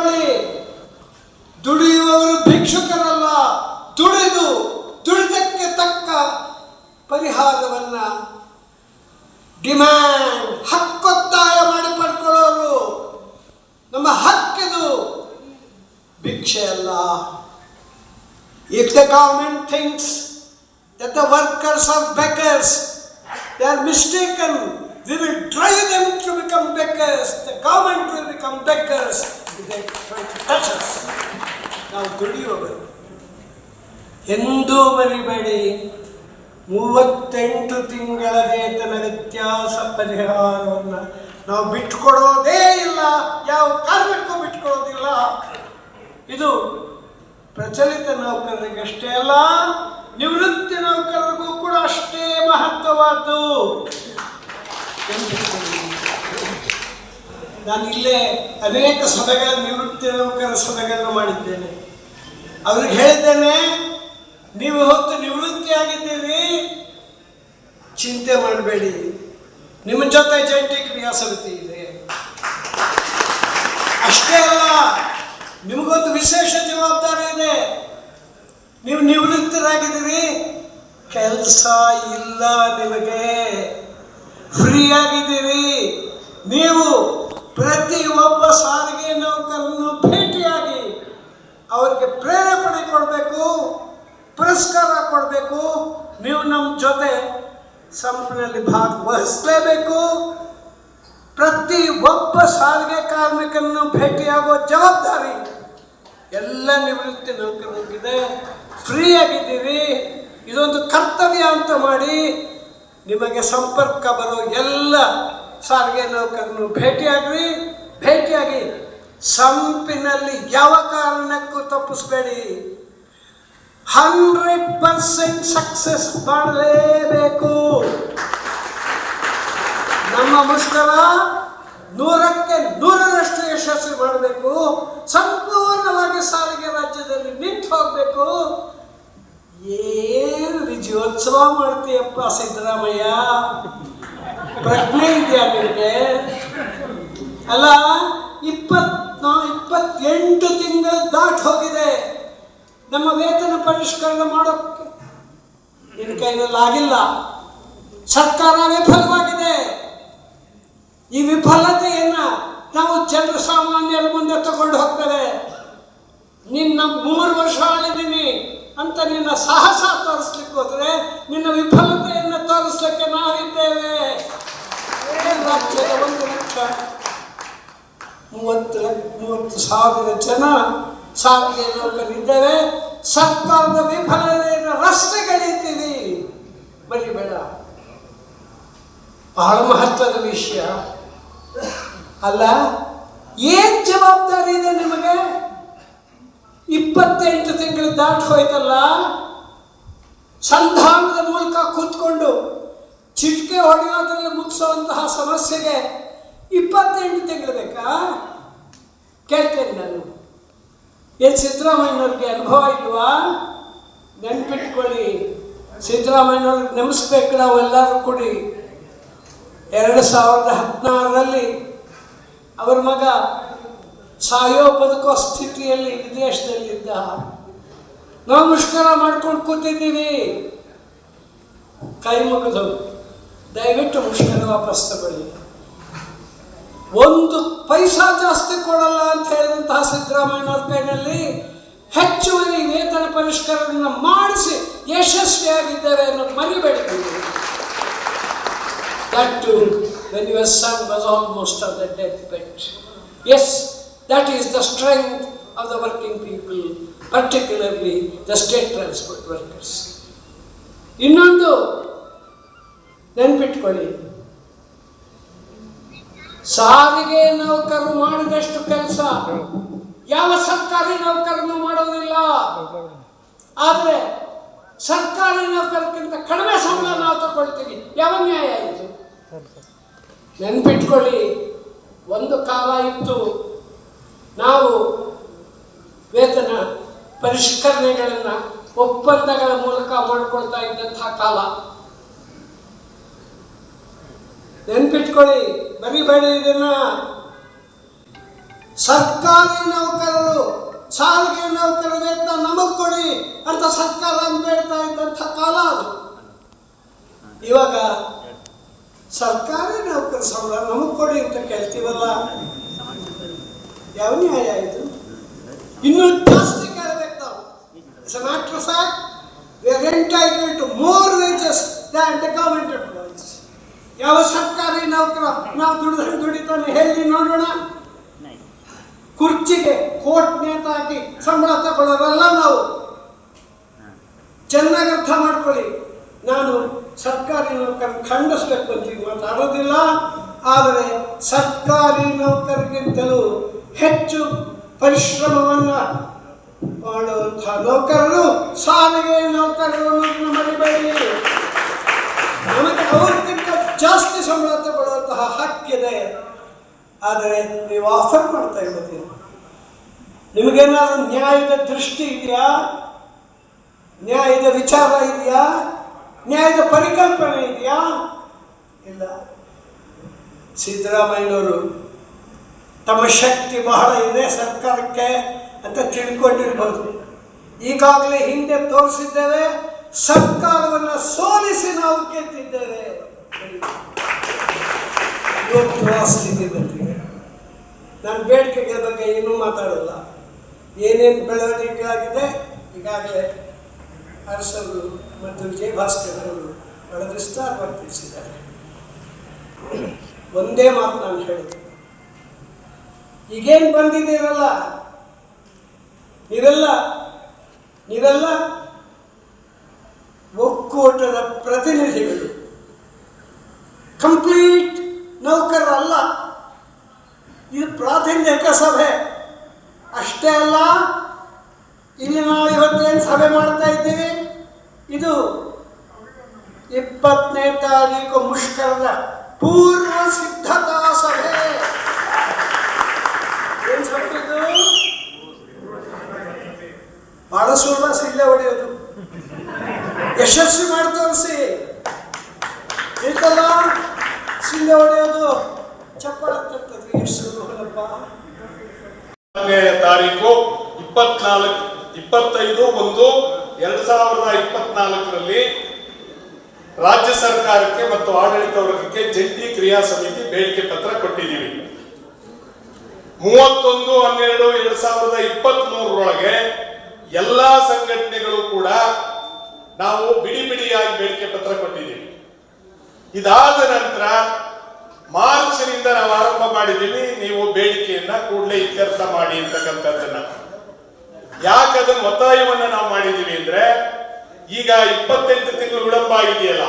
ನೆನ್ಪಿಟ್ಕೊಳ್ಳಿ, ದುಡಿಯುವವರು ಭಿಕ್ಷುಕರಲ್ಲ. ದುಡಿದಕ್ಕೆ ತಕ್ಕ ಪರಿಹಾರವನ್ನ ಡಿಮ್ಯಾಂಡ್, ಹಕ್ಕೊತ್ತಾಯ ಮಾಡಿ ಪಡ್ಕೊಳ್ಳೋರು. ನಮ್ಮ ಹಕ್ಕಿದು, ಭಿಕ್ಷೆ ಅಲ್ಲ. If the government thinks that the workers are beggars, they are mistaken. We will drive them to become beggars. The government will become beggars if they try to touch us. ನಾವು ದುಡಿಯುವವರು ಎಂದೂ ಮರಿಬೇಡಿ, 38 ತಿಂಗಳ ವೇತನ ವ್ಯತ್ಯಾಸ ಪರಿಹಾರವನ್ನು ನಾವು ಬಿಟ್ಟುಕೊಡೋದೇ ಇಲ್ಲ. ಯಾವ ಕಾರಣಕ್ಕೂ ಬಿಟ್ಟುಕೊಡೋದಿಲ್ಲ. ಇದು ಪ್ರಚಲಿತ ನೌಕರರಿಗಷ್ಟೇ ಅಲ್ಲ, ನಿವೃತ್ತಿ ನೌಕರರಿಗೂ ಕೂಡ ಅಷ್ಟೇ ಮಹತ್ವವಾದ್ದು. ನಾನು ಇಲ್ಲೇ ಅನೇಕ ಸಭೆಗಳ ನಿವೃತ್ತಿ ನೌಕರ ಸಭೆಗಳನ್ನು ಮಾಡಿದ್ದೇನೆ. ಅವ್ರಿಗೆ ಹೇಳಿದ್ದೇನೆ, ನೀವು ಹೊತ್ತು ನಿವೃತ್ತಿಯಾಗಿದ್ದೀರಿ, ಚಿಂತೆ ಮಾಡಬೇಡಿ, ನಿಮ್ಮ ಜೊತೆ ಜಂಟಿ ಕ್ರಿಯಾ ಸಮಿತಿ ಇದೆ. ಅಷ್ಟೇ ಅಲ್ಲ, ನಿಮಗೊಂದು ವಿಶೇಷ ಜವಾಬ್ದಾರಿ ಇದೆ. ನೀವು ನಿವೃತ್ತರಾಗಿದ್ದೀರಿ, ಕೆಲಸ ಇಲ್ಲ, ನಿಮಗೆ ಫ್ರೀ ಆಗಿದ್ದೀರಿ. ನೀವು ಪ್ರತಿ ಒಬ್ಬ ಸಾರಿಗೆ ನೌಕರನ್ನು ಭೇಟಿಯಾಗಿ ಅವರಿಗೆ ಪ್ರೇರೇಪಣೆ ಕೊಡಬೇಕು, ಪುರಸ್ಕಾರ ಕೊಡಬೇಕು. ನೀವು ನಮ್ಮ ಜೊತೆ ಸಂಪನ್ನಲ್ಲಿ ಭಾಗವಹಿಸಲೇಬೇಕು. ಪ್ರತಿ ಒಬ್ಬ ಸಾರಿಗೆ ಕಾರ್ಮಿಕರನ್ನು ಭೇಟಿಯಾಗುವ ಜವಾಬ್ದಾರಿ ಎಲ್ಲ ನಿವೃತ್ತಿ ನೌಕರರಿಗಿದೆ. ಫ್ರೀ ಆಗಿದ್ದೀರಿ, ಇದೊಂದು ಕರ್ತವ್ಯ ಅಂತ ಮಾಡಿ ನಿಮಗೆ ಸಂಪರ್ಕ ಬರೋ ಎಲ್ಲ ಸಾರಿಗೆ ನೌಕರನ್ನು ಭೇಟಿಯಾಗಿ ಸಂಪಿನಲ್ಲಿ ಯಾವ ಕಾರಣಕ್ಕೂ ತಪ್ಪಿಸ್ಬೇಡಿ. 100% ಸಕ್ಸಸ್ ಮಾಡಲೇಬೇಕು. ನಮ್ಮ ಮುಷ್ಕರ 100ಕ್ಕೆ 100ರಷ್ಟು ಯಶಸ್ವಿ ಮಾಡಬೇಕು. ಸಂಪೂರ್ಣವಾಗಿ ಸಾರಿಗೆ ರಾಜ್ಯದಲ್ಲಿ ನಿಂತು ಹೋಗಬೇಕು. ಏನು ವಿಜಯೋತ್ಸವ ಮಾಡ್ತೀಯಪ್ಪ ಸಿದ್ದರಾಮಯ್ಯ, ಪ್ರಜ್ಞೆ ಇದೆಯಾ ನಿಮಗೆ? ಅಲ್ಲ, 28 ತಿಂಗಳು ದಾಟಿ ಹೋಗಿದೆ. ನಮ್ಮ ವೇತನ ಪರಿಷ್ಕರಣೆ ಮಾಡೋಕ್ಕೆ ನಿನ್ನ ಕೈಯಲ್ಲಿ ಆಗಿಲ್ಲ. ಸರ್ಕಾರ ವಿಫಲವಾಗಿದೆ. ಈ ವಿಫಲತೆಯನ್ನು ನಾವು ಜನರ ಸಾಮಾನ್ಯರ ಮುಂದೆ ತಗೊಂಡು ಹೋಗ್ತೇವೆ. ನಿನ್ನ 3 ವರ್ಷ ಆಳಿದ್ದೀನಿ ಅಂತ ನಿನ್ನ ಸಾಹಸ ತೋರಿಸ್ಲಿಕ್ಕೆ ಹೋದರೆ ನಿನ್ನ ವಿಫಲತೆಯನ್ನು ತೋರಿಸ್ಲಿಕ್ಕೆ ನಾವಿದ್ದೇವೆ. ರಾಜ್ಯದ 1,30,000 ಜನ ಸಾರಿಗೆ ನೌಕರಿದ್ದೇವೆ. ಸರ್ಕಾರದ ವಿಫಲತೆಯನ್ನು ರಸ್ತೆಗಳಿದ್ದೀವಿ, ಮರಿಬೇಡ. ಬಹಳ ಮಹತ್ವದ ವಿಷಯ ಅಲ್ಲ. ಏನ್ ಜವಾಬ್ದಾರಿ ಇದೆ ನಿಮಗೆ? 28 ತಿಂಗಳು ದಾಟಿ ಹೋಯ್ತಲ್ಲ. ಸಂಧಾನದ ಮೂಲಕ ಕೂತ್ಕೊಂಡು ಚಿಟಿಕೆ ಹೊಡೆಯೋದ್ರಲ್ಲಿ ಮುಗಿಸುವಂತಹ ಸಮಸ್ಯೆಗೆ 28 ತಿಂಗಳು ಬೇಕಾ? ಕೇಳ್ತೇನೆ ನಾನು. ಏನು ಸಿದ್ದರಾಮಯ್ಯನವ್ರಿಗೆ ಅನುಭವ ಇಲ್ವಾ? ನೆನ್ಪಿಟ್ಕೊಳ್ಳಿ, ಸಿದ್ದರಾಮಯ್ಯನವ್ರಿಗೆ ನೆನೆಸ್ಬೇಕು ನಾವೆಲ್ಲರೂ ಕೂಡಿ. 2016ರಲ್ಲಿ ಅವರ ಮಗ ಸಾಯೋ ಬದುಕೋ ಸ್ಥಿತಿಯಲ್ಲಿ ವಿದೇಶದಲ್ಲಿದ್ದ. ನಾವು ಮುಷ್ಕರ ಮಾಡ್ಕೊಂಡು ಕೂತಿದ್ದೀವಿ. ಕೈ ಮುಗಿದು ದಯವಿಟ್ಟು ಮುಷ್ಕರ ವಾಪಸ್ ತಗೊಳ್ಳಿ. 1 ಪೈಸಾ ಜಾಸ್ತಿ ಕೊಡಲ್ಲ ಅಂತ ಹೇಳಿದಂತಹ ಸಿದ್ದರಾಮಯ್ಯನವ್ರ ಕೈನಲ್ಲಿ ಹೆಚ್ಚುವರಿ ವೇತನ ಪರಿಷ್ಕರಣೆಯನ್ನು ಮಾಡಿಸಿ ಯಶಸ್ವಿಯಾಗಿದ್ದೇವೆ ಅನ್ನೋದು ಮರಿಬೇಡಿ. That too, when your son was almost on the deathbed. Yes, that is the strength of the working people, particularly the state transport workers. ಇನ್ನೊಂದು ನೆನ್ಪಿಟ್ಕೊಳ್ಳಿ, ಸಾರಿಗೆ ನೌಕರರು ಮಾಡಿದಷ್ಟು ಕೆಲಸ ಯಾವ ಸರ್ಕಾರಿ ನೌಕರನು ಮಾಡೋದಿಲ್ಲ. ಆದರೆ ಸರ್ಕಾರಿ ನೌಕರಕ್ಕಿಂತ ಕಡಿಮೆ ಸಂಬಳ ನಾವು ತಗೊಳ್ತೀವಿ. ಯಾವ ನ್ಯಾಯ ಇದು? ನೆನ್ಪಿಟ್ಕೊಳ್ಳಿ, ಒಂದು ಕಾಲ ಇತ್ತು ನಾವು ವೇತನ ಪರಿಷ್ಕರಣೆಗಳನ್ನು ಒಪ್ಪಂದಗಳ ಮೂಲಕ ಮಾಡಿಕೊಳ್ತಾ ಇದ್ದಂತಹ ಕಾಲ. ನೆನ್ಪಿಟ್ಕೊಳ್ಳಿ, ಮರಿಬೇಡಿ ಇದನ್ನ. ಸರ್ಕಾರಿ ನೌಕರರು ಸಾರಿಗೆ ನೌಕರರ ವೇತನ ನಮಗೆ ಕೊಡಿ ಅಂತ ಸರ್ಕಾರ ಬೇಡ್ತಾ ಇದ್ದಂಥ ಕಾಲ ಅದು. ಇವಾಗ ಸರ್ಕಾರಿ ನೌಕರ ಸಂಬಳ ನಮಗೆ ಕೊಡಿ ಅಂತ ಕೇಳ್ತೀವಲ್ಲ, ಯಾವ ನ್ಯಾಯ ಇದು? ಇನ್ನೂ ಜಾಸ್ತಿ ಕೇಳಬೇಕು ನಾವು. As a matter of fact, we are entitled to more wages than the government employees. ಯಾವ ಸರ್ಕಾರಿ ನೌಕರ ನಾವು ದುಡಿತಾನೆ ಹೇಳಿ ನೋಡೋಣ. ಕುರ್ಚಿಗೆ ಕೋಟ್ ನೇತಾಕಿ ಸಂಬಳ ತಗೊಳ್ಳೋರಲ್ಲ ನಾವು. ಚೆನ್ನಾಗಿ ಅರ್ಥ ಮಾಡ್ಕೊಳ್ಳಿ. ನಾನು ಸರ್ಕಾರಿ ನೌಕರ ಖಂಡಿಸ್ಬೇಕು ಅಂತ ಮಾತಾಡೋದಿಲ್ಲ. ಆದರೆ ಸರ್ಕಾರಿ ನೌಕರಿಗಿಂತಲೂ ಹೆಚ್ಚು ಪರಿಶ್ರಮವನ್ನು ಮಾಡುವಂತಹ ನೌಕರರು ಸಾರಿಗೆ ನೌಕರರು ಮರಿಬೇಡಿ. ನಮಗೆ ಅವ್ರಿಗಿಂತ ಜಾಸ್ತಿ ಸಂಬಳ ತಗೊಳ್ಳುವಂತಹ ಹಕ್ಕಿದೆ. ಆದರೆ ನೀವು ಆಫರ್ ಮಾಡ್ತಾ ಇರ್ಬೋದು. ನಿಮಗೇನಾದ್ರೂ ನ್ಯಾಯದ ದೃಷ್ಟಿ ಇದೆಯಾ? ನ್ಯಾಯದ ವಿಚಾರ ಇದೆಯಾ? ನ್ಯಾಯದ ಪರಿಕಲ್ಪನೆ ಇದೆಯಾ? ಇಲ್ಲ. ಸಿದ್ದರಾಮಯ್ಯನವರು ತಮ್ಮ ಶಕ್ತಿ ಬಹಳ ಇದೆ ಸರ್ಕಾರಕ್ಕೆ ಅಂತ ತಿಳ್ಕೊಂಡಿರ್ಬೋದು. ಈಗಾಗಲೇ ಹಿಂದೆ ತೋರಿಸಿದ್ದೇವೆ, ಸರ್ಕಾರವನ್ನು ಸೋಲಿಸಿ ನಾವು ಗೆದ್ದಿದ್ದೇವೆ. ಇವತ್ತು ಆ ಸ್ಥಿತಿ ಬಂದಿದೆ. ನಾನು ಬೇಡಿಕೆಗಳ ಬಗ್ಗೆ ಏನೂ ಮಾತಾಡಲ್ಲ. ಏನೇನು ಬೆಳವಣಿಗೆ ಆಗಿದೆ ಈಗಾಗಲೇ ಅರಸರು ಮತ್ತು ವಿಜಯಭಾಸ್ಕರ್ ಅವರು ಬಹಳ ವಿಸ್ತಾರವಾಗಿ ತಿಳಿಸಿದ್ದಾರೆ. ಒಂದೇ ಮಾತು ನಾನು ಹೇಳಿದೆ, ಈಗೇನು ಬಂದಿದ್ದೀರಲ್ಲ ನೀವೆಲ್ಲ ಒಕ್ಕೂಟದ ಪ್ರತಿನಿಧಿಗಳು, ಕಂಪ್ಲೀಟ್ ನೌಕರರಲ್ಲ. ಇದು ಪ್ರಾತಿನಿಧಿಕ ಸಭೆ ಅಷ್ಟೇ ಅಲ್ಲ. ಇಲ್ಲಿ ನಾವು ಇವತ್ತೇನು ಸಭೆ ಮಾಡ್ತಾ ಇದ್ದೀವಿ, ಇದು 20ನೇ ತಾರೀಕು ಮುಷ್ಕರದ ಪೂರ್ವ ಸಿದ್ಧತಾ ಸಭೆ. ಏನು ಸಭೆದು? ಬಹಳ ಸುಲಭ, ಸಿಲ್ಲೆ ಹೊಡೆಯೋದು. ಯಶಸ್ವಿ ಮಾಡಿ ತೋರಿಸಿ ಇರ್ತಲ್ಲ, ಸಿಲ್ಲೆ ಹೊಡೆಯೋದು, ಚಪ್ಪಾಳೆ ತಟ್ಟದು. ಎಷ್ಟು ಸುಲಭ. ತಾರೀಕು 25/1/2024 ರಾಜ್ಯ ಸರ್ಕಾರಕ್ಕೆ ಮತ್ತು ಆಡಳಿತ ವರ್ಗಕ್ಕೆ ಜಂಟಿ ಕ್ರಿಯಾ ಸಮಿತಿ ಬೇಡಿಕೆ ಪತ್ರ ಕೊಟ್ಟಿದ್ದೀವಿ. 31/12/2023 ಎಲ್ಲಾ ಸಂಘಟನೆಗಳು ಕೂಡ ನಾವು ಬಿಡಿ ಬಿಡಿಯಾಗಿ ಬೇಡಿಕೆ ಪತ್ರ ಕೊಟ್ಟಿದ್ದೀವಿ. ಇದಾದ ನಂತರ ಮಾರ್ಚ್ನಿಂದ ನಾವು ಆರಂಭ ಮಾಡಿದ್ದೀವಿ, ನೀವು ಬೇಡಿಕೆಯನ್ನ ಕೂಡಲೇ ಇತ್ಯರ್ಥ ಮಾಡಿ ಅಂತಕ್ಕಂಥದ್ದನ್ನ. ಯಾಕೆ ಅದನ್ನ ಒತ್ತಾಯವನ್ನ ನಾವು ಮಾಡಿದ್ದೀವಿ ಅಂದ್ರೆ, ಈಗ 28 ತಿಂಗಳು ವಿಳಂಬ ಆಗಿದೆಯಲ್ಲ,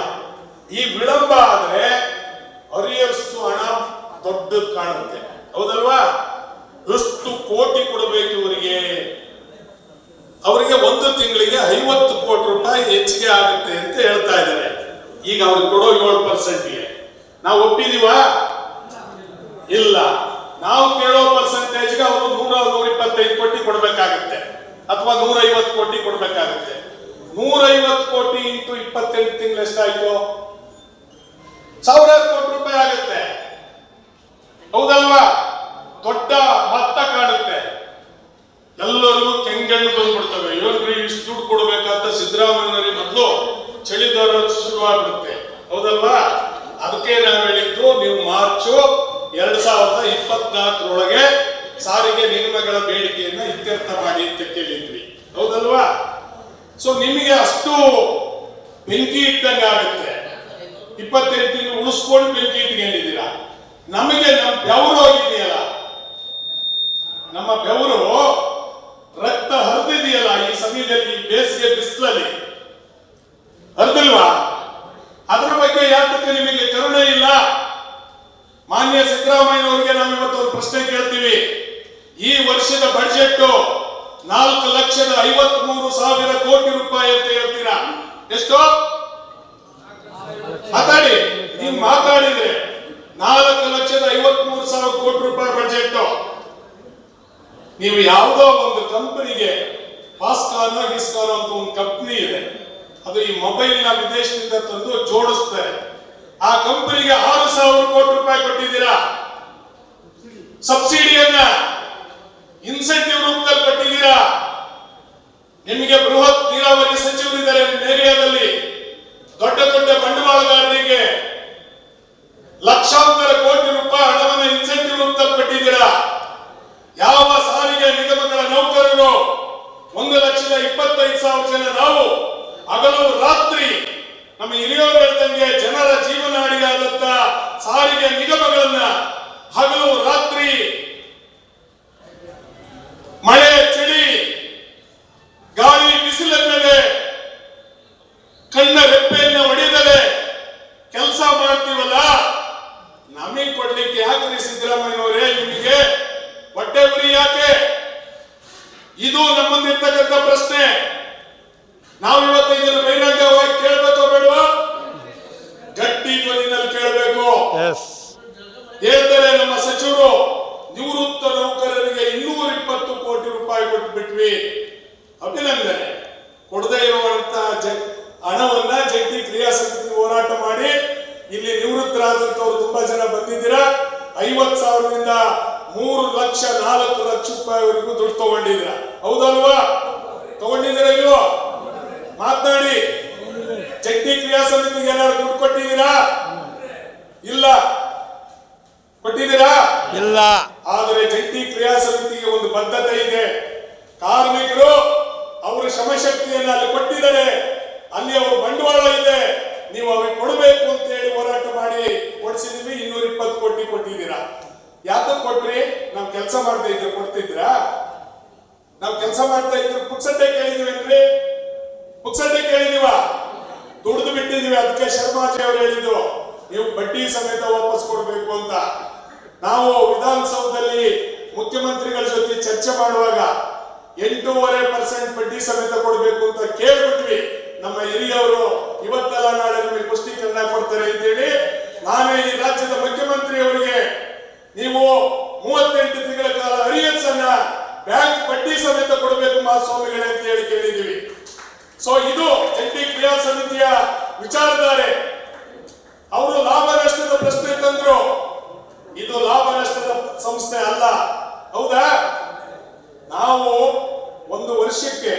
ಈ ವಿಳಂಬ ಆದ್ರೆ ಅರಿಯರ್ಸು ಹಣ ದೊಡ್ಡದು ಕಾಣುತ್ತೆ, ಹೌದಲ್ವಾ? ಎಷ್ಟು ಕೋಟಿ ಕೊಡಬೇಕು ಅವರಿಗೆ ಒಂದು ತಿಂಗಳಿಗೆ 50 ಕೋಟಿ ರೂಪಾಯಿ ಹೆಚ್ಚಿಗೆ ಆಗುತ್ತೆ ಅಂತ ಹೇಳ್ತಾ ಇದ್ದಾರೆ. ಈಗ ಅವ್ರಿಗೆ ಕೊಡೋ 7%ಗೆ ನಾವು ಒಪ್ಪಿದೀವಾ? ಇಲ್ಲ. ನಾವು ಕೇಳೋ ಪರ್ಸೆಂಟೇಜ್ಗೆ ಅವರು 100-125 ಕೋಟಿ ಕೊಡಬೇಕಾಗುತ್ತೆ, ಅಥವಾ 150 ಕೋಟಿ ಕೊಡಬೇಕಾಗುತ್ತೆ. 150 ಕೋಟಿ ಇಂಟು 28 ತಿಂಗಳು ಎಷ್ಟಾಯ್ತು? 1000 ಕೋಟಿ ರೂಪಾಯಿ ಆಗುತ್ತೆ, ಹೌದಲ್ವಾ? ದೊಡ್ಡ ಮೊತ್ತ ಕಾಣುತ್ತೆ. ಎಲ್ಲರಿಗೂ ಕೆಂಗಣ್ಣು ಬಂದ್ಬಿಡ್ತವೆ. ಏನ್ರಿ ಇಷ್ಟು ದುಡ್ಡು ಕೊಡ್ಬೇಕಂತ ಸಿದ್ದರಾಮಯ್ಯನವರಿಗೆ ಮೊದಲು ಚಳಿದಾರ ಶುರುವಾಗ್ಬಿಡುತ್ತೆ, ಹೌದಲ್ವಾ? ಅದಕ್ಕೆ ನಾವು ಹೇಳಿದ್ದು, ನೀವು ಮಾರ್ಚು 2024 ಸಾರಿಗೆ ನಿಗಮಗಳ ಬೇಡಿಕೆಯನ್ನ ಇತ್ಯರ್ಥ ಮಾಡಿ ಅಂತ ಕೇಳಿದ್ವಿ, ಹೌದಲ್ವಾ? ಸೊ ನಿಮಗೆ ಅಷ್ಟು ಬೆಂಕಿ ಇಟ್ಟಂಗೆ ಆಗುತ್ತೆ. 28 ತಿಂಗಳು ಉಳಿಸ್ಕೊಂಡು ಬೆಂಕಿ ಇಟ್ಕೊಂಡಿದ್ದೀರಾ. ನಮಗೆ ನಮ್ಮ ಬೆವರು ಹೋಗಿದೆಯಲ್ಲ, ನಮ್ಮ ಬೆವರು ರಕ್ತ ಹರಿದಿದೆಯಲ್ಲ ಈ ಸಮಯದಲ್ಲಿ, ಬೇಸಿಗೆ ಬಿಸಿಲಲ್ಲಿ ಹರಿದಿಲ್ವಾ? ಅದರ ಬಗ್ಗೆ ಯಾತಕ್ಕೆ ನಿಮಗೆ ಕರುಣೆ ಇಲ್ಲ? ಮಾನ್ಯ ಸಿದ್ದರಾಮಯ್ಯನವರಿಗೆ ನಾವು ಇವತ್ತು ಒಂದು ಪ್ರಶ್ನೆ ಕೇಳ್ತೀವಿ. ಈ ವರ್ಷದ ಬಜೆಟ್ 4,53,000 ಕೋಟಿ ರೂಪಾಯಿ ಅಂತ ಹೇಳ್ತೀರಾ. ಎಷ್ಟು? ಮಾತಾಡಿ. ನೀವು ಮಾತಾಡಿದ್ರೆ 4,53,000 ಕೋಟಿ ರೂಪಾಯಿ ಬಜೆಟ್. ನೀವು ಯಾವುದೋ ಒಂದು ಕಂಪನಿಗೆ, ಪಾಸ್ಕಾನ್ ಗಿಸ್ಕಾನ್ ಅಂತ ಒಂದು ಕಂಪನಿ ಇದೆ, ಅದು ಈ ಮೊಬೈಲ್ ನ ವಿದೇಶದಿಂದ ತಂದು ಜೋಡಿಸ್ತಾರೆ. ಆ ಕಂಪನಿಗೆ 6,000 ಕೋಟಿ ರೂಪಾಯಿ ಕೊಟ್ಟಿದ್ದೀರಾ ಸಬ್ಸಿಡಿಯನ್ನ. ಇನ್ಸೆಂಟಿವ್ ರೂಪದಲ್ಲಿ ಕೊಟ್ಟಿದ್ದೀರಾ. ನಿಮಗೆ ಬೃಹತ್ ನೀರಾವರಿ ಸಚಿವರಿದ್ದಾರೆ ನಿಮ್ಮ ಏರಿಯಾದಲ್ಲಿ. ದೊಡ್ಡ ದೊಡ್ಡ ಬಂಡವಾಳಗಾರರಿಗೆ ಲಕ್ಷಾಂತರ ಕೋಟಿ ರೂಪಾಯಿ ಹಣವನ್ನು ಇನ್ಸೆಂಟಿವ್ ರೂಪದಲ್ಲಿ ಕೊಟ್ಟಿದ್ದೀರಾ. ಯಾವ ಸಾರಿಗೆ ನಿಗಮಗಳ ನೌಕರರು 1,25,000 ಜನ ನಾವು ಹಗಲು ರಾತ್ರಿ ನಮ್ಮ ಹಿರಿಯವರು ಹೇಳ್ದಂಗೆ ಜನರ ಜೀವನಾಡಿಯಾದಂತ ಸಾರಿಗೆ ನಿಗಮಗಳನ್ನ ಹಗಲು ರಾತ್ರಿ ಮಳೆ ಚಳಿ ಗಾಳಿ ಬಿಸಿಲೆನ್ನದೆ ಕಣ್ಣ ರೆಪ್ಪೆಯನ್ನ ಹೊಡೆಯದಲೆ ಕೆಲಸ ಮಾಡ್ತೀವಲ್ಲ, ನಮಗೆ ಕೊಡ್ಲಿಕ್ಕೆ ಯಾಕ್ರಿ ಸಿದ್ದರಾಮಯ್ಯನವರೇ ನಿಮಗೆ ಹೊಟ್ಟೆ ಉರಿ ಯಾಕೆ? ಇದು ನಮ್ಮಂದಿರ್ತಕ್ಕಂಥ ಪ್ರಶ್ನೆ. ನಾವು ಇವತ್ತು ಇದನ್ನು ಬಹಿರಂಗವಾಗಿ ಕೇಳಬೇಕೋ ಬೇಡವಾ? ಗಟ್ಟಿ ಧ್ವನಿನಲ್ಲಿ ಕೇಳಬೇಕು. ಹೇಳ್ತಾರೆ ನಮ್ಮ ಸಚಿವರು, ನಿವೃತ್ತ ನೌಕರರಿಗೆ 220 ಕೋಟಿ ರೂಪಾಯಿ ಕೊಟ್ಟು ಬಿಟ್ವಿ. ಅಭಿನಂದನೆ. ಕೊಡದೇ ಇರುವಂತಹ ಹಣವನ್ನ ಜಂಟಿ ಕ್ರಿಯಾ ಸಮಿತಿ ಹೋರಾಟ ಮಾಡಿ ಇಲ್ಲಿ ನಿವೃತ್ತರಾದಂತವ್ರು ತುಂಬಾ ಜನ ಬಂದಿದ್ದೀರಾ. 50,000ರಿಂದ 3,04,00,000 ರೂಪಾಯಿವರೆಗೂ ದುಡ್ಡು ತಗೊಂಡಿದ್ದೀರಾ. ಹೌದಲ್ವಾ? ತಗೊಂಡಿದ್ದೀರಾ ಇಲ್ವೋ? ಮಾತನಾಡಿ. ಜಂಟಿ ಕ್ರಿಯಾ ಸಮಿತಿಗೆ ಏನಾದ್ರು ದುಡ್ಡು ಕೊಟ್ಟಿದ್ದೀರಾ? ಇಲ್ಲ. ಕೊಟ್ಟಿದ್ದೀರಾ? ಇಲ್ಲ. ಆದರೆ ಜಂಟಿ ಕ್ರಿಯಾ ಸಮಿತಿಗೆ ಒಂದು ಬದ್ಧತೆ ಇದೆ. ಕಾರ್ಮಿಕರು ಅವರ ಶ್ರಮಶಕ್ತಿಯನ್ನು ಅಲ್ಲಿ ಕೊಟ್ಟಿದ್ದಾರೆ, ಅಲ್ಲಿ ಅವರ ಬಂಡವಾಳ ಇದೆ, ನೀವು ಅವ್ರಿಗೆ ಕೊಡಬೇಕು ಅಂತ ಹೇಳಿ ಹೋರಾಟ ಮಾಡಿ ಕೊಡಿಸಿದ್ವಿ. 220 ಕೋಟಿ ಕೊಟ್ಟಿದ್ದೀರಾ. ಯಾಕೆ ಕೊಟ್ರಿ? ನಾವು ಕೆಲಸ ಮಾಡ್ತಾ ಇದ್ರೆ ಕೊಡ್ತಿದ್ರಾ? ನಾವು ಕೆಲಸ ಮಾಡ್ತಾ ಇದ್ರು ಪುಕ್ಸಟ್ಟೆ ಕೇಳಿದೀವೇನ್ರಿ? ಪುಕ್ಸಟ್ಟೆ ಕೇಳಿದೀವ? ದುಡ್ದು ಬಿಟ್ಟಿದೀವಿ. ಅದಕ್ಕೆ ಶರ್ಮಾಜಿ ಅವರು ಹೇಳಿದ್ರು ನೀವು ಬಡ್ಡಿ ಸಮೇತ ವಾಪಸ್ ಕೊಡಬೇಕು ಅಂತ. ನಾವು ವಿಧಾನಸೌಧದಲ್ಲಿ ಮುಖ್ಯಮಂತ್ರಿಗಳ ಜೊತೆ ಚರ್ಚೆ ಮಾಡುವಾಗ 8.5% ಬಡ್ಡಿ ಸಮೇತ ಕೊಡಬೇಕು ಅಂತ ಕೇಳ್ಬಿಟ್ವಿ. ನಮ್ಮ ಹಿರಿಯವರು ಇವತ್ತೆಲ್ಲ ನಾಳೆ ನಮಗೆ ಪುಷ್ಟೀಕರಣ ಕೊಡ್ತಾರೆ ಅಂತೇಳಿ ನಾನೇ ಈ ರಾಜ್ಯದ ಮುಖ್ಯಮಂತ್ರಿ ಅವರಿಗೆ ನೀವು 38 ತಿಂಗಳ ಕಾಲ ಅರಿಯನ್ಸ್ ಅನ್ನ ಬ್ಯಾಂಕ್ ಬಡ್ಡಿ ಸಮೇತ ಕೊಡಬೇಕು ಮಹಾಸ್ವಾಮಿಗಳೇ ಅಂತ ಹೇಳಿ ಕೇಳಿದೀವಿ. ಸೊ ಇದು ಜಂಟಿ ಕ್ರಿಯಾ ಸಮಿತಿಯ ವಿಚಾರಧಾರೆ. ಅವರು ಲಾಭ ನಷ್ಟದ ಪ್ರಶ್ನೆ ತಂದ್ರು. ಇದು ಲಾಭ ನಷ್ಟದ ಸಂಸ್ಥೆ ಅಲ್ಲ. ಹೌದಾ? ನಾವು ಒಂದು ವರ್ಷಕ್ಕೆ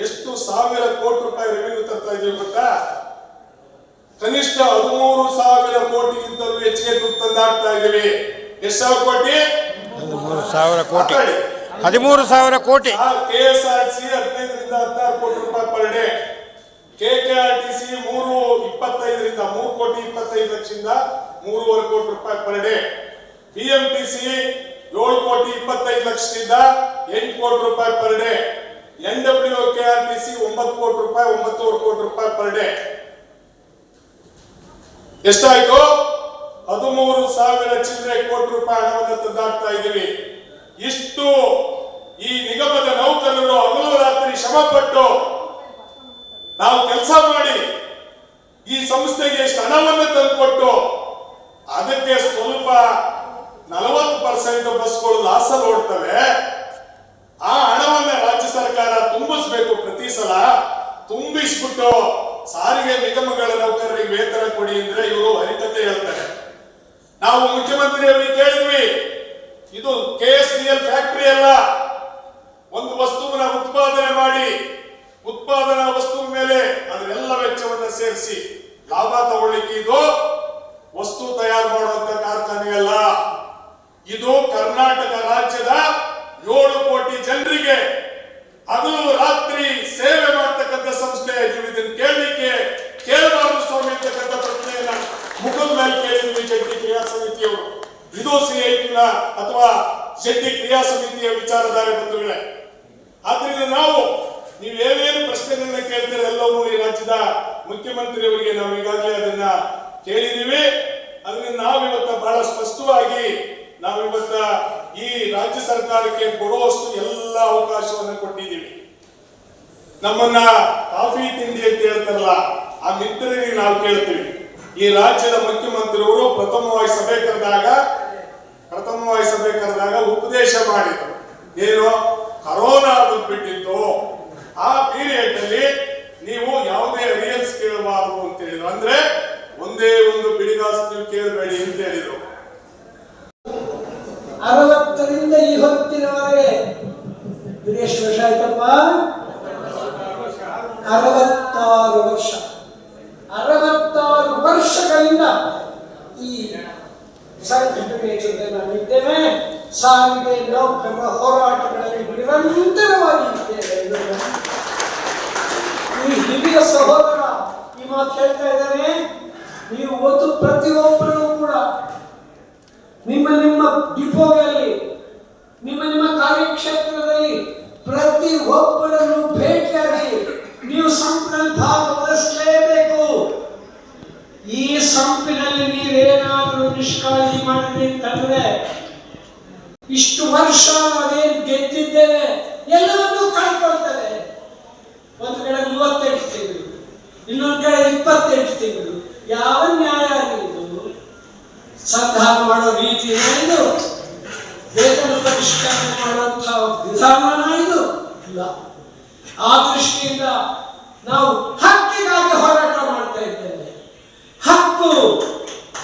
ಎಷ್ಟು 1,000 ಕೋಟಿ ರೂಪಾಯಿ ರೆವಿನ್ಯೂ ತರ್ತಾ ಇದೀವಿ ಗೊತ್ತಾ? ಕನಿಷ್ಠ 13,000 ಕೋಟಿಗಿಂತಲೂ ಹೆಚ್ಚಿಗೆ ದುಡ್ಡು ತಂದಾಗ್ತಾ ಇದೀವಿ. ಎಷ್ಟು ಸಾವಿರ ಕೋಟಿ? 13,000 ಕೋಟಿ. 13,000 ಕೋಟಿ. KSRTC 15ರಿಂದ 16 ಕೋಟಿ ರೂಪಾಯಿ ಪರ್ ಡೇ. KKRTC 3.25ರಿಂದ 3,25,00,000ದಿಂದ 3.5 ಕೋಟಿ ರೂಪಾಯಿ ಪರ್ ಡೇ. BMTC 7,25,00,000ದಿಂದ 8 ಕೋಟಿ ರೂಪಾಯಿ ಪರ್ ಡೇ. NWKRTC 9 ಕೋಟಿ ರೂಪಾಯಿ 9.5 ಕೋಟಿ ರೂಪಾಯಿ ಪರ್ ಡೇ. ಎಷ್ಟಾಯ್ತು? 13,000 ಚಿಲ್ಲರೆ ಕೋಟಿ ರೂಪಾಯಿ ಹಣವನ್ನು ತಂದಾಗ್ತಾ ಇದ್ದೀವಿ. ಇಷ್ಟು ಈ ನಿಗಮದ ನೌಕರರು ಹಗಲು ರಾತ್ರಿ ಶ್ರಮ ಪಟ್ಟು ನಾವು ಕೆಲಸ ಮಾಡಿ ಈ ಸಂಸ್ಥೆಗೆ ಎಷ್ಟು ಹಣವನ್ನು ತಂದುಕೊಟ್ಟು ಅದಕ್ಕೆ ಸ್ವಲ್ಪ 40% ಬಸ್ಗಳು ಲಾಸಲ್ಲಿ ಓಡ್ತವೆ. ಆ ಹಣವನ್ನ ರಾಜ್ಯ ಸರ್ಕಾರ ತುಂಬಿಸ್ಬೇಕು. ಪ್ರತಿ ಸಲ ತುಂಬಿಸ್ಬಿಟ್ಟು ಸಾರಿಗೆ ನಿಗಮಗಳ ನೌಕರರಿಗೆ ವೇತನ ಕೊಡಿ ಅಂದ್ರೆ ಇವರು ಹರಿಕತೆ ಹೇಳ್ತಾರೆ. ನಾವು ಮುಖ್ಯಮಂತ್ರಿ ಅವರಿಗೆ ಕೇಳಿದ್ವಿ, ಇದು KSDL ಫ್ಯಾಕ್ಟರಿ ಅಲ್ಲ. ಒಂದು ವಸ್ತುವಿನ ಉತ್ಪಾದನೆ ಮಾಡಿ ಉತ್ಪಾದನಾ ವಸ್ತು ಮೇಲೆ ಅದರೆಲ್ಲ ವೆಚ್ಚವನ್ನು ಸೇರಿಸಿ ಲಾಭ ತಗೊಳ್ಳಿಕ್ಕೆ ಇದು ವಸ್ತು ತಯಾರು ಮಾಡುವಂತ ಕಾರ್ಖಾನೆ ಅಲ್ಲ. ಇದು ಕರ್ನಾಟಕ ರಾಜ್ಯದ 7 ಕೋಟಿ ಜನರಿಗೆ ಹಗಲು ರಾತ್ರಿ ಸೇವೆ ಮಾಡತಕ್ಕಂಥ ಸಂಸ್ಥೆ. ನೀವು ಇದನ್ನು ಕೇಳಬಾರದು ಸ್ವಾಮಿ ಅಂತಕ್ಕಂಥ ಪ್ರಶ್ನೆಯನ್ನ ಮುಖದ ಮೇಲೆ ಕೇಳಿದ್ವಿ ಜಂಟಿ ಕ್ರಿಯಾ ಸಮಿತಿಯವರು. ಇದು CIT ಅಥವಾ ಜಂಟಿ ಕ್ರಿಯಾ ಸಮಿತಿಯ ವಿಚಾರಧಾರೆ ಬಂಧುಗಳೇ. ಆದ್ರಿಂದ ನಾವು ನೀವೇನೇನು ಪ್ರಶ್ನೆಗಳನ್ನ ಕೇಳ್ತಾರೆ ಎಲ್ಲವೂ ಈ ರಾಜ್ಯದ ಮುಖ್ಯಮಂತ್ರಿಯವರಿಗೆ ನಾವು ಈಗಾಗಲೇ ಅದನ್ನ ಕೇಳಿದೀವಿ. ಅದರಿಂದ ನಾವಿವತ್ತ ಬಹಳ ಸ್ಪಷ್ಟವಾಗಿ ನಾವಿವತ್ತ ಈ ರಾಜ್ಯ ಸರ್ಕಾರಕ್ಕೆ ಕೊಡುವಷ್ಟು ಎಲ್ಲ ಅವಕಾಶವನ್ನು ಕೊಟ್ಟಿದ್ದೀವಿ. ನಮ್ಮನ್ನ ಕಾಫಿ ತಿಂಡಿ ಅಂತ ಹೇಳ್ತಾರಲ್ಲ, ಆ ಮಿತ್ರರಿಗೆ ನಾವು ಕೇಳ್ತೀವಿ. ಈ ರಾಜ್ಯದ ಮುಖ್ಯಮಂತ್ರಿಯವರು ಪ್ರಥಮವಾಗಿ ಸಭೆ ಕರೆದಾಗ ಉಪದೇಶ ಮಾಡಿದರು. ಏನು? ಕರೋನಾ ಬಂದ್ಬಿಟ್ಟಿತ್ತು, ಆ ಪೀರಿಯಡ್ ಅಲ್ಲಿ ನೀವು ಯಾವುದೇ ಅರಿಯನ್ಸ್ ಕೇಳಬಾರದು ಅಂತ ಹೇಳಿದ್ರು. ಅಂದ್ರೆ ಒಂದೇ ಒಂದು ಬಿಡಿಗಾಸು ನೀವು ಕೇಳಬೇಡಿ ಅಂತ ಹೇಳಿದ್ರು. 60ರಿಂದ ಈ ಹೊತ್ತಿನವರೆಗೆ ಎಷ್ಟು ವರ್ಷ ಆಯ್ತಪ್ಪ? 66 ವರ್ಷ. 66 ವರ್ಷಗಳಿಂದ ಈ ಸಂಘಟನೆಯ ಜೊತೆ ನಾವಿದ್ದೇವೆ. ಸಾರಿಗೆ ನೌಕರರ ಹೋರಾಟಗಳಲ್ಲಿ ನಿರಂತರವಾಗಿ ಇದ್ದೇವೆ. ಈ ಹಿರಿಯ ಸಹೋದರ ಈ ಮಾತು ಹೇಳ್ತಾ ಇದ್ದಾನೆ. ನೀವು ಒಂದು ಪ್ರತಿಯೊಬ್ಬರೂ ಕೂಡ ನಿಮ್ಮ ನಿಮ್ಮ ಡಿಪೋಗಳಲ್ಲಿ, ನಿಮ್ಮ ಕಾರ್ಯಕ್ಷೇತ್ರದಲ್ಲಿ ಪ್ರತಿ ಒಬ್ಬರನ್ನು ಭೇಟಿಯಾಗಿ ನೀವು ಸಂಪಿನಲ್ಲಿ ಭಾಗವಹಿಸಲೇಬೇಕು. ಈ ಸಂಪಿನಲ್ಲಿ ನೀವೇನಾದರೂ ನಿಷ್ಕಾಳಜಿ ಮಾಡಿದ್ರಿ ಅಂತಂದ್ರೆ ಇಷ್ಟು ವರ್ಷ ನಾವೇನು ಗೆದ್ದಿದ್ದೇವೆ ಎಲ್ಲವನ್ನೂ ಕಳ್ಕೊಳ್ತೇವೆ. ಒಂದು ಕಡೆ 38 ತಿಂಗಳು, ಇನ್ನೊಂದು ಕಡೆ 28 ತಿಂಗಳು. ಯಾವ ನ್ಯಾಯ ಇದು? ಸಂಧಾನ ಮಾಡೋ ರೀತಿ ಇದು? ವೇತನ ಪರಿಷ್ಕರಣೆ ಮಾಡುವಂತಹ ವಿಧಾನ ಇದು ಇಲ್ಲ. ಆ ದೃಷ್ಟಿಯಿಂದ ನಾವು ಹಕ್ಕಿಗಾಗಿ ಹೋರಾಟ ಮಾಡ್ತಾ ಇದ್ದೇವೆ. ಹಕ್ಕು,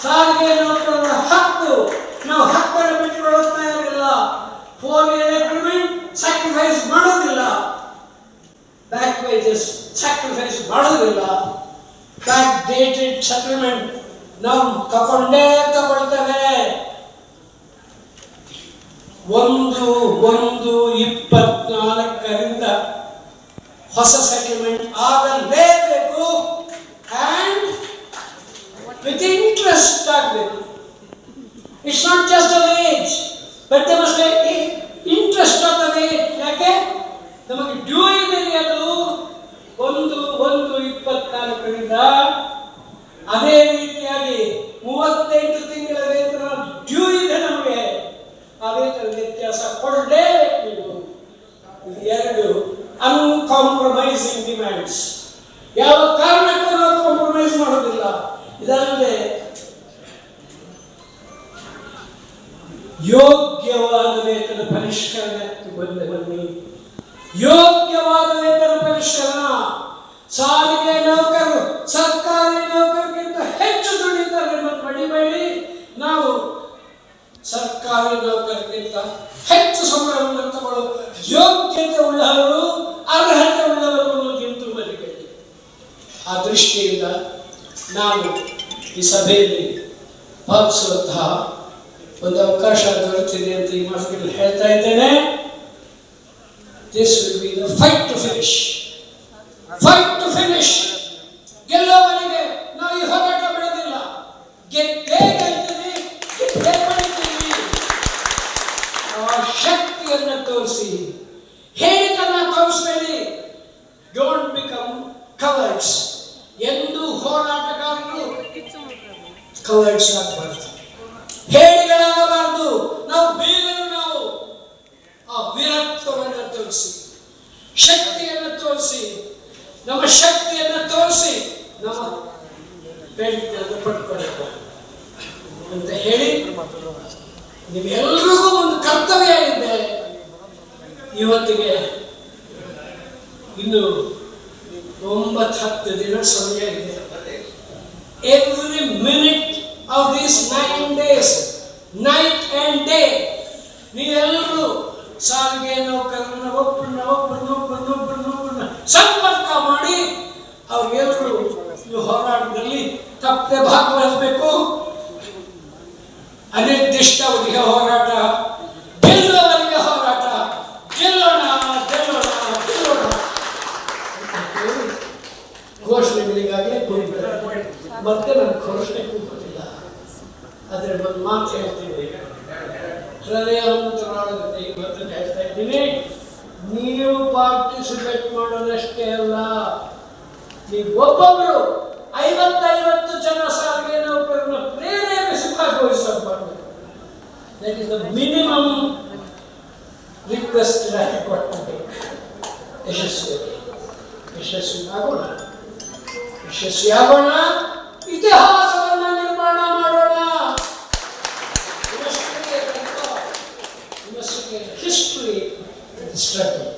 ಸಾರಿಗೆ ನೌಕರರ ಹಕ್ಕು. ನಾವು ಹಕ್ಕನ್ನು ಬಿಟ್ಟುಕೊಳ್ಳುತ್ತಾ ಇರಲಿಲ್ಲ. 4-year agreement ಸ್ಯಾಕ್ರಿಫೈಸ್ ಮಾಡೋದಿಲ್ಲ. ಬ್ಯಾಕ್ ವೇಜಸ್ ಸ್ಯಾಕ್ರಿಫೈಸ್ ಮಾಡೋದಿಲ್ಲ. ಬ್ಯಾಕ್ ಡೇಟೆಡ್ ಸೆಟಲ್ಮೆಂಟ್ ನಾವು ತಗೊಳ್ತೇವೆ. 1/1/24 ಹೊಸ ಸೆಟಲ್ಮೆಂಟ್ ಆಗಲೇಬೇಕು. ಅಂಡ್ ವಿತ್ ಇಂಟ್ರೆಸ್ಟ್ ಆಗಬೇಕು. It's not just a wage, but they must be interest of the wage. ಯಾಕೆ? ನಮಗೆ ಡ್ಯೂ ಇದೆ ಅದು 1/1/24 ಅದೇ ರೀತಿಯಾಗಿ 38 ತಿಂಗಳ ವೇತನ ಡ್ಯೂ ಇದೆ ನಮಗೆ. ಆ ವೇತನ ವ್ಯತ್ಯಾಸ ಕೊಡಲೇಬೇಕು ನೀವು. ಎರಡು ಅನ್ಕಾಂಪ್ರಮೈಸಿಂಗ್ ಡಿಮ್ಯಾಂಡ್ಸ್. ಯಾವ ಕಾರಣಕ್ಕೂ ನಾವು ಕಾಂಪ್ರಮೈಸ್ ಮಾಡೋದಿಲ್ಲ. ಇದಲ್ಲದೆ ಯೋಗ್ಯವಾದ ವೇತನ ಪರಿಷ್ಕರಣೆ ಬನ್ನಿ. ಯೋಗ್ಯವಾದ ವೇತನ ಪರಿಷ್ಕರಣ. ಸಾರಿಗೆ ನೌಕರರು ಸರ್ಕಾರಿ ನೌಕರರಿಗಿಂತ ಹೆಚ್ಚು ದುಡಿತಾರೆ ಮತ್ತು ಬಡಿಬೇಡಿ. ನಾವು ಸರ್ಕಾರಿ ನೌಕರರಿಗಿಂತ ಹೆಚ್ಚು ಸಂಬಳವನ್ನು ತಗೊಳ್ಳುವ ಯೋಗ್ಯತೆ ಉಳ್ಳವರು, ಅರ್ಹತೆ ಉಳ್ಳವರನ್ನು ನಿಂತು ಬರಬೇಡಿ. ಆ ದೃಷ್ಟಿಯಿಂದ ನಾನು ಈ ಸಭೆಯಲ್ಲಿ ಭಾಗಿಸುವಂತಹ ಒಂದು ಅವಕಾಶ ದೊರೆತಿದೆ ಅಂತ ಈ ಮಾತುಗಳಲ್ಲಿ ಹೇಳ್ತಾ ಇದ್ದೇನೆ. This will be the fight to finish. Fight to finish. ಗೆಲ್ಲುವವರೆಗೆ ನಾವು ಈ ಹೋರಾಟ ಬಿಡೋದಿಲ್ಲ. ಗೆದ್ದೇ ಗೆಲ್ತೀವಿ, ಗೆದ್ದೇ ಪಡಿತೀವಿ. ಆ ಶಕ್ತಿಯನ್ನು ತೋರಿಸಿ, ಹೇಳಿಕನ್ನ ತೋರಿಸಬೇಡಿ. Don't become cowards. ಎಂದು ಹೋರಾಟಗಾರರು ಕವರ್ಡ್ಸ್ ಆಗಬಾರ್ದು, ಹೇಳಿಗಳಾಗಬಾರ್ದು. ನಾವು ಬೀಗರು. ನಾವು ಆ ವೀರತ್ವವನ್ನು ತೋರಿಸಿ, ಶಕ್ತಿಯನ್ನು ತೋರಿಸಿ, ನಮ್ಮ ಶಕ್ತಿಯನ್ನು ತೋರಿಸಿ ನಮ್ಮ ಬೇಡಿಕೆಯನ್ನು ಪಡ್ಕೊಳ್ಳಬೇಕು ಅಂತ ಹೇಳಿ, ನಿಮ್ಮೆಲ್ಲರಿಗೂ ಒಂದು ಕರ್ತವ್ಯ ಇದೆ. ಇವತ್ತಿಗೆ ಇನ್ನು 9-10 ದಿನ ಸಮಯ ಇದೆ. Every minute of these 9 days, night and day, ನೀವೆಲ್ಲರೂ ಸಾರಿಗೆ ನೌಕರರನ್ನ ಒಬ್ಬರನ್ನ ಸಂಪರ್ಕ ಮಾಡಿ ಅವ್ರಿಗೆಲ್ಲರೂ ಈ ಹೋರಾಟದಲ್ಲಿ ತಪ್ಪದೆ ಭಾಗವಹಿಸಬೇಕು. ಅನಿರ್ದಿಷ್ಟ ಅವಧಿಯ ಹೋರಾಟ, ಗೆಲ್ಲುವವರೆಗೆ ಹೋರಾಟ. ಗೆಲ್ಲೋಣ ಗೆಲ್ಲೋಣ ಗೆಲ್ಲೋಣ ಘೋಷಣೆಗಳಿಗಾಗಲೇ ಕೂಡಿದ್ದಾರೆ. ಮತ್ತೆ ನಾನು ಘೋಷಣೆ ಕೂಗುತ್ತಿಲ್ಲ. ಆದರೆ ಒಂದು ಮಾತು ಹೇಳ್ತೀನಿ, ಹೃದಯಾಂತರಾಳದಲ್ಲಿ ಇವತ್ತು ಹೇಳ್ತಾ ಇದ್ದೀನಿ. ನೀವು ಪಾರ್ಟಿಸಿಪೇಟ್ ಮಾಡೋದಷ್ಟೇ ಅಲ್ಲ, ನೀವು ಒಬ್ಬೊಬ್ಬರು 50 ಜನ ಸಾರಿಗೆ ನೌಕರರನ್ನು ಪ್ರೇರೇಪಿಸಿ ಭಾಗವಹಿಸಬಾರ್ದು. That is the minimum request ಕೊಡ್ತಾರೆ. ಯಶಸ್ವಿಯಾಗೋಣ. ಇತಿಹಾಸವನ್ನು ನಿರ್ಮಾಣ ಮಾಡೋಣ. History struggle.